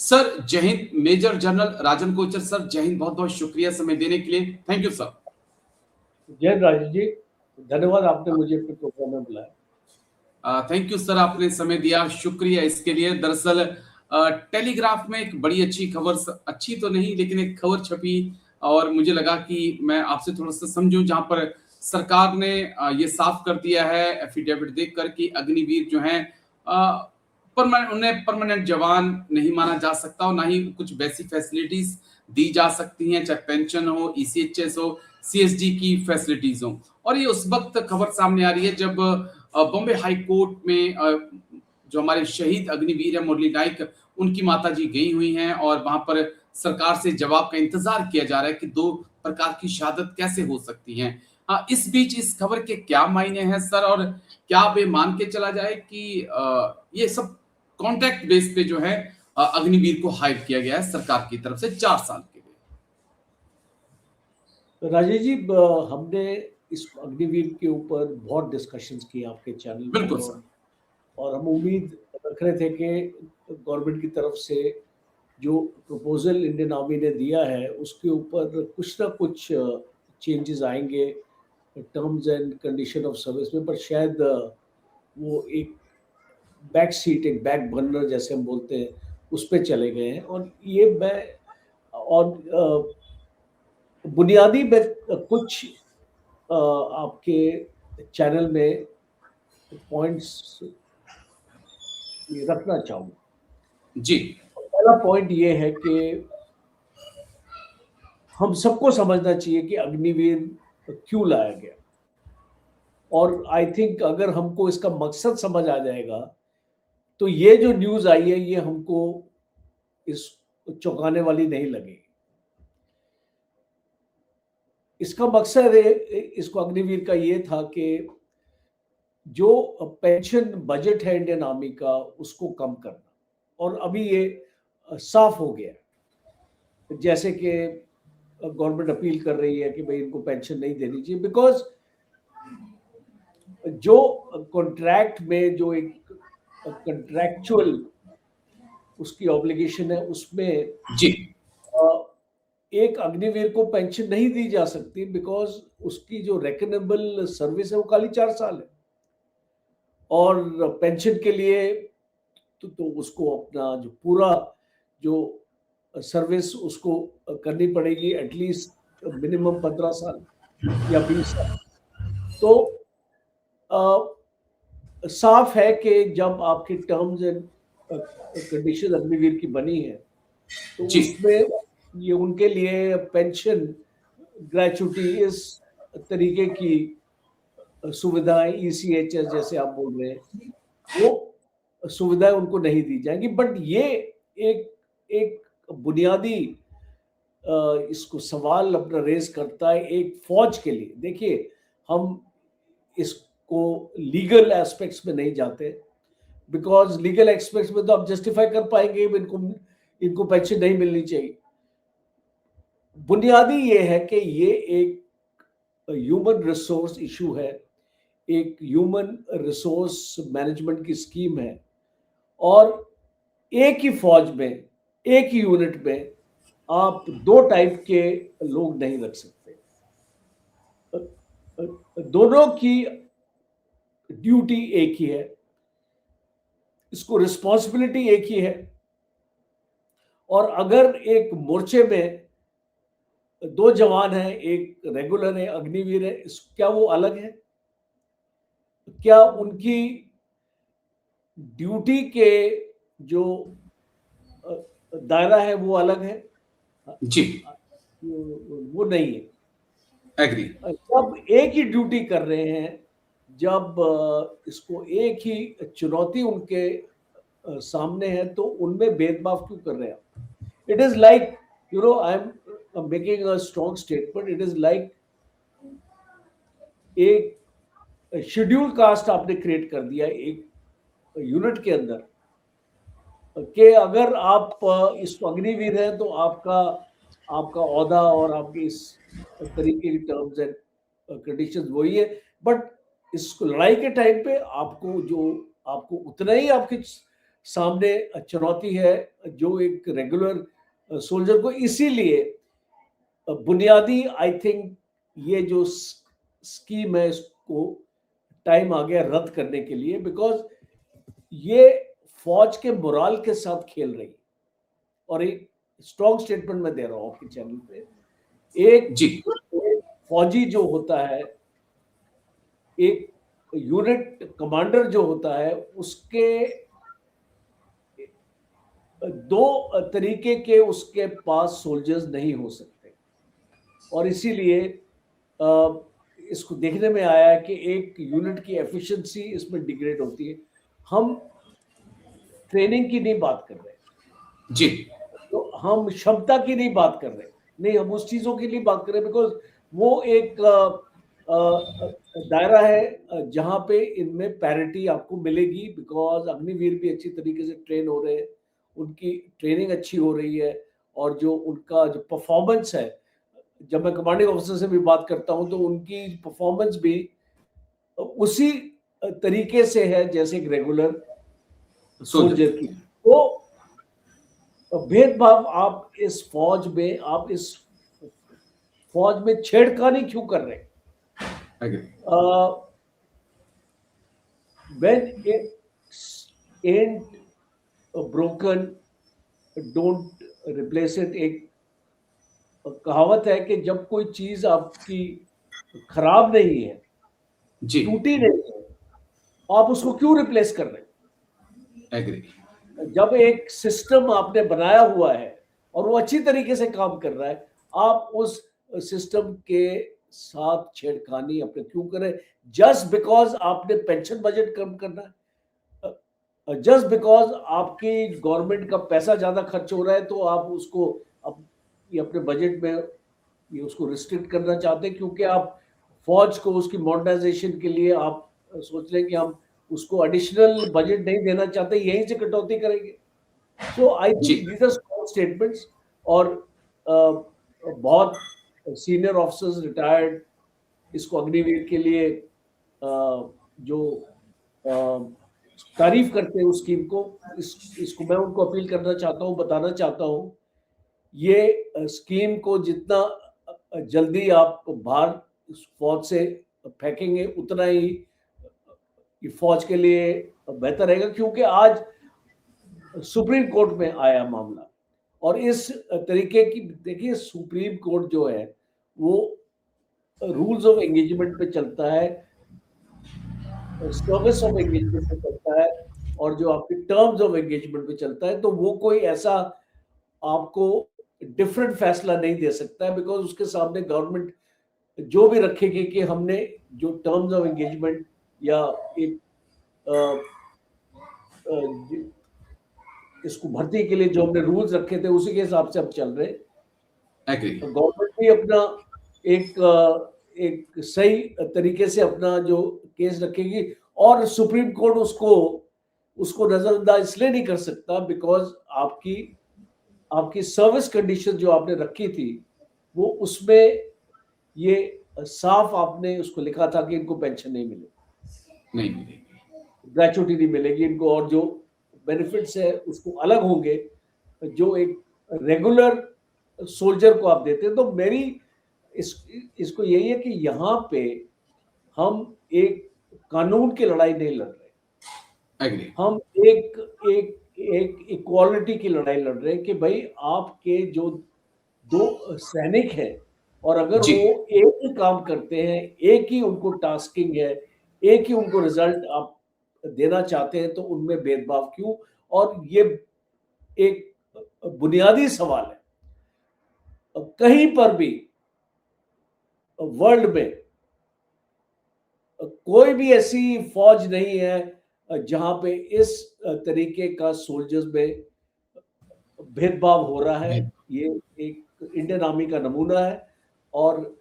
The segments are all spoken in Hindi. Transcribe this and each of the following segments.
सर जय हिंद। मेजर जनरल राजन कोचर सर, जय हिंद। बहुत बहुत शुक्रिया समय देने के लिए। Thank you sir. जय राजेश जी, धन्यवाद आपने मुझे अपने प्रोग्राम में बुलाया। थैंक यू सर, आपने समय दिया, शुक्रिया इसके लिए। दरअसल टेलीग्राफ में एक बड़ी अच्छी खबर, अच्छी तो नहीं लेकिन एक खबर छपी और मुझे लगा कि मैं आपसे थोड़ा सा समझूं, जहां पर सरकार ने ये साफ कर दिया है एफिडेविट देखकर कि अग्निवीर जो हैं उन्हें परमानेंट जवान नहीं माना जा सकता और ना ही कुछ बेसिक फैसिलिटीज दी जा सकती हैं, चाहे पेंशन हो, ईसीएचएस हो, सीएसडी की फैसिलिटीज हो। और ये उस वक्त खबर सामने आ रही है जब बॉम्बे हाई कोर्ट में जो हमारे शहीद अग्निवीर है मुरली नाइक, उनकी माताजी गई हुई हैं और वहां पर सरकार से जवाब का इंतजार किया जा रहा है कि दो प्रकार की शहादत कैसे हो सकती हैं। इस बीच इस खबर के क्या मायने हैं सर, और क्या आप ये मान के चला जाए कि ये सब कॉन्ट्रैक्ट बेस पे जो है अग्निवीर को हायर किया गया है सरकार की तरफ से 4 साल के लिए? राजेश जी, हमने इस अग्निवीर के ऊपर बहुत डिस्कशंस किए आपके चैनल बिल्कुल पर, सर। और हम उम्मीद रख रहे थे कि गवर्नमेंट की तरफ से जो प्रपोजल इंडियन आर्मी ने दिया है उसके ऊपर कुछ ना कुछ चेंजेस आएंगे terms and condition of service में, पर शायद वो एक बैक सीट, एक बैक बर्नर जैसे हम बोलते हैं, उस पर चले गए हैं। और ये मैं और बुनियादी मैं कुछ आपके चैनल में पॉइंट्स रखना चाहूँगा जी। पहला पॉइंट ये है कि हम सबको समझना चाहिए कि अग्निवीर क्यों लाया गया, और आई थिंक अगर हमको इसका मकसद समझ आ जाएगा तो ये जो न्यूज़ आई है ये हमको इस चौंकाने वाली नहीं लगेगी। इसका मकसद है, इसको अग्निवीर का ये था कि जो पेंशन बजट है इंडियन आर्मी का उसको कम करना, और अभी ये साफ हो गया। जैसे कि गवर्नमेंट अपील कर रही है कि भाई इनको पेंशन नहीं देनी चाहिए, बिकॉज जो कॉन्ट्रैक्ट में जो एक कंट्रैक्चुअल उसकी ऑब्लिगेशन है उसमें जी। एक अग्निवीर को पेंशन नहीं दी जा सकती, बिकॉज उसकी जो रेकनेबल सर्विस है वो खाली 4 साल है, और पेंशन के लिए तो उसको अपना जो पूरा जो सर्विस उसको करनी पड़ेगी, एटलीस्ट मिनिमम 15 साल या 20 साल। तो साफ है कि जब आपकी टर्म्स एंड कंडीशन अग्निवीर की बनी है तो उसमें ये उनके लिए पेंशन, ग्रेचुटी, इस तरीके की सुविधाएं, ईसीएचएस जैसे आप बोल रहे हैं, वो सुविधाएं उनको नहीं दी जाएंगी। बट ये एक एक बुनियादी इसको सवाल अपना रेज करता है एक फौज के लिए। देखिए, हम इसको लीगल एस्पेक्ट्स में नहीं जाते, बिकॉज लीगल एस्पेक्ट्स में तो आप जस्टिफाई कर पाएंगे इनको पेंशन नहीं मिलनी चाहिए। बुनियादी ये है कि ये एक ह्यूमन रिसोर्स इशू है, एक ह्यूमन रिसोर्स मैनेजमेंट की स्कीम है, और एक ही फौज में, एक ही यूनिट में आप 2 टाइप के लोग नहीं रख सकते। दोनों की ड्यूटी एक ही है, इसको रिस्पॉन्सिबिलिटी एक ही है। और अगर एक मोर्चे में 2 जवान हैं, एक रेगुलर है, अग्निवीर है, क्या वो अलग है? क्या उनकी ड्यूटी के जो दायरा है वो अलग है? जी, वो नहीं है। एग्री। जब एक ही ड्यूटी कर रहे हैं, जब इसको एक ही चुनौती उनके सामने है, तो उनमें भेदभाव क्यों कर रहे हैं? It is like, I am making a strong statement, it is like एक शेड्यूल कास्ट आपने क्रिएट कर दिया एक यूनिट के अंदर, कि अगर आप इसको अग्निवीर हैं तो आपका औहदा और आपकी इस तरीके की टर्म्स एंड कंडीशंस वही है। बट इस लड़ाई के टाइम पे आपको उतना ही आपकी सामने चुनौती है जो एक रेगुलर सोल्जर को, इसीलिए बुनियादी आई थिंक ये जो स्कीम है इसको टाइम आ गया रद्द करने के लिए, बिकॉज ये फौज के मोराल के साथ खेल रही है। और एक स्ट्रॉन्ग स्टेटमेंट मैं दे रहा हूं आपके चैनल पे, एक फौजी जो होता है, एक यूनिट कमांडर जो होता है, उसके दो तरीके के उसके पास सोल्जर्स नहीं हो सकते। और इसीलिए इसको देखने में आया है कि एक यूनिट की एफिशिएंसी इसमें डिग्रेड होती है। हम ट्रेनिंग की नहीं बात कर रहे जी, तो हम क्षमता की नहीं बात कर रहे, नहीं हम उस चीजों की नहीं बात कर रहे, बिकॉज वो एक दायरा है जहां पे इनमें पैरिटी आपको मिलेगी, बिकॉज अग्निवीर भी अच्छी तरीके से ट्रेन हो रहे हैं, उनकी ट्रेनिंग अच्छी हो रही है, और जो उनका जो परफॉर्मेंस है, जब मैं कमांडिंग ऑफिसर से भी बात करता हूं तो उनकी परफॉर्मेंस भी उसी तरीके से है जैसे एक रेगुलर सोल्जर की। तो भेदभाव आप इस फौज में छेड़खानी क्यों कर रहे हैं? When it ain't broken, don't replace it। एक कहावत है कि जब कोई चीज आपकी खराब नहीं है, टूटी नहीं है, आप उसको क्यों रिप्लेस कर रहे हैं? एग्री। जब एक सिस्टम आपने बनाया हुआ है और वो अच्छी तरीके से काम कर रहा है, आप उस सिस्टम के साथ छेड़खानी अपने क्यों करें? जस्ट बिकॉज आपने पेंशन बजट कम करना है, जस्ट बिकॉज आपकी गवर्नमेंट का पैसा ज्यादा खर्च हो रहा है, तो आप उसको अपने बजट में ये उसको रिस्ट्रिक्ट करना चाहते हैं, क्योंकि आप फौज को उसकी मॉडर्नाइजेशन के लिए आप सोच रहे हैं कि हम उसको एडिशनल बजट नहीं देना चाहते, यहीं से कटौती करेंगे। So I think these are strong statements. और बहुत सीनियर ऑफिसर्स रिटायर्ड इसको अग्निवीर के लिए जो तारीफ करते हैं उस स्कीम को, इसको मैं उनको अपील करना चाहता हूँ, बताना चाहता हूँ, ये स्कीम को जितना जल्दी आप बाहर फौज से फेंकेंगे उतना ही फौज के लिए बेहतर रहेगा, क्योंकि आज सुप्रीम कोर्ट में आया मामला, और इस तरीके की, देखिए सुप्रीम कोर्ट जो है वो रूल्स ऑफ एंगेजमेंट पे चलता है, सर्विस ऑफ एंगेजमेंट पे चलता है, और जो आपके टर्म्स ऑफ एंगेजमेंट पे चलता है, तो वो कोई ऐसा आपको डिफरेंट फैसला नहीं दे सकता है, बिकॉज उसके सामने गवर्नमेंट जो भी रखेगी कि हमने जो टर्म्स ऑफ एंगेजमेंट या एक इसको भर्ती के लिए जो हमने रूल्स रखे थे उसी के हिसाब से हम चल रहे। तो गवर्नमेंट भी अपना एक सही तरीके से अपना जो केस रखेगी, और सुप्रीम कोर्ट उसको नजरअंदाज इसलिए नहीं कर सकता बिकॉज आपकी सर्विस कंडीशन जो आपने रखी थी वो उसमें ये साफ आपने उसको लिखा था कि इनको पेंशन नहीं मिलेगी, ग्रेचुटी नहीं मिलेगी इनको, और जो बेनिफिट्स है उसको अलग होंगे जो एक रेगुलर सोल्जर को आप देते हैं। तो मेरी इसको यही है कि यहाँ पे हम एक कानून की लड़ाई नहीं लड़ रहे, हम एक इक्वालिटी की लड़ाई लड़ रहे हैं कि भाई आपके जो दो सैनिक हैं और अगर वो एक ही काम करते हैं, एक ही उनको टास्किंग है, एक ही उनको रिजल्ट आप देना चाहते हैं, तो उनमें भेदभाव क्यों? और ये एक बुनियादी सवाल है। कहीं पर भी वर्ल्ड में कोई भी ऐसी फौज नहीं है जहां पे इस तरीके का सोल्जर्स में भेदभाव हो रहा है। ये एक इंडियन आर्मी का नमूना है, और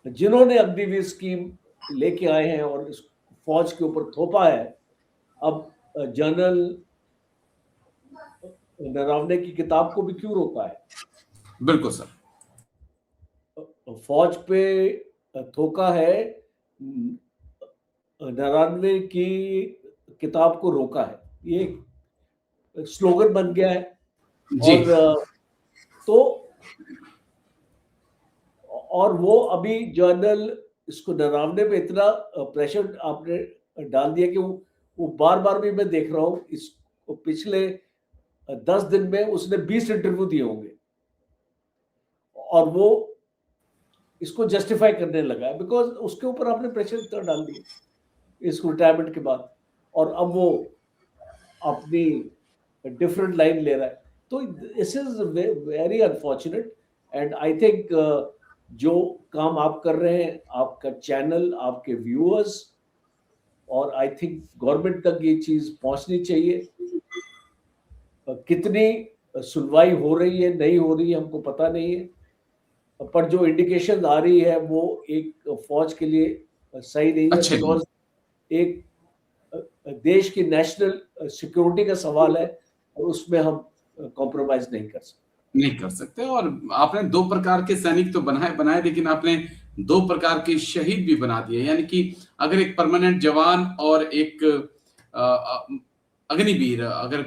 जिन्होंने अग्निवीर स्कीम लेके आए हैं और इस फौज के ऊपर थोपा है, अब जनरल नरवणे की किताब को भी क्यों रोका है? बिल्कुल सर, फौज पे थोका है, नरवणे की किताब को रोका है। ये स्लोगन बन गया है। जी। तो और वो अभी जर्नल इसको डरावने पे इतना प्रेशर आपने डाल दिया कि वो बार-बार भी मैं देख रहा हूँ इस पिछले 10 दिन में उसने 20 इंटरव्यू दिए होंगे। और वो इसको जस्टिफाई करने लगा है बिकॉज़ उसके ऊपर आपने प्रेशर इतना डाल दिया इस रिटायरमेंट के बाद, और अब वो अपनी डिफरेंट लाइन ले रहा है। तो this is very unfortunate, and I think जो काम आप कर रहे हैं, आपका चैनल, आपके व्यूअर्स, और आई थिंक गवर्नमेंट तक ये चीज पहुंचनी चाहिए। कितनी सुनवाई हो रही है नहीं हो रही है हमको पता नहीं है, पर जो इंडिकेशन आ रही है वो एक फौज के लिए सही नहीं है, अच्छे बिकॉज एक देश की नेशनल सिक्योरिटी का सवाल है और उसमें हम कॉम्प्रोमाइज नहीं कर सकते। नहीं कर सकते। और आपने 2 प्रकार के सैनिक तो बनाए, लेकिन आपने 2 प्रकार के शहीद भी बना दिए। यानी कि अगर एक परमानेंट जवान और एक अग्निवीर अगर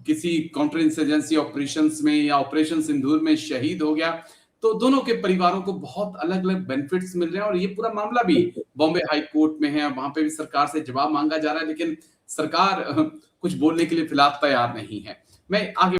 किसी काउंटर इंसर्जेंसी ऑपरेशंस में या ऑपरेशन सिंदूर में शहीद हो गया, तो दोनों के परिवारों को बहुत अलग-अलग बेनिफिट्स मिल रहे हैं। और ये पूरा मामला भी बॉम्बे हाई कोर्ट में है, वहां पे भी सरकार से जवाब मांगा जा रहा है, लेकिन सरकार कुछ बोलने के लिए फिलहाल तैयार नहीं है। मैं आगे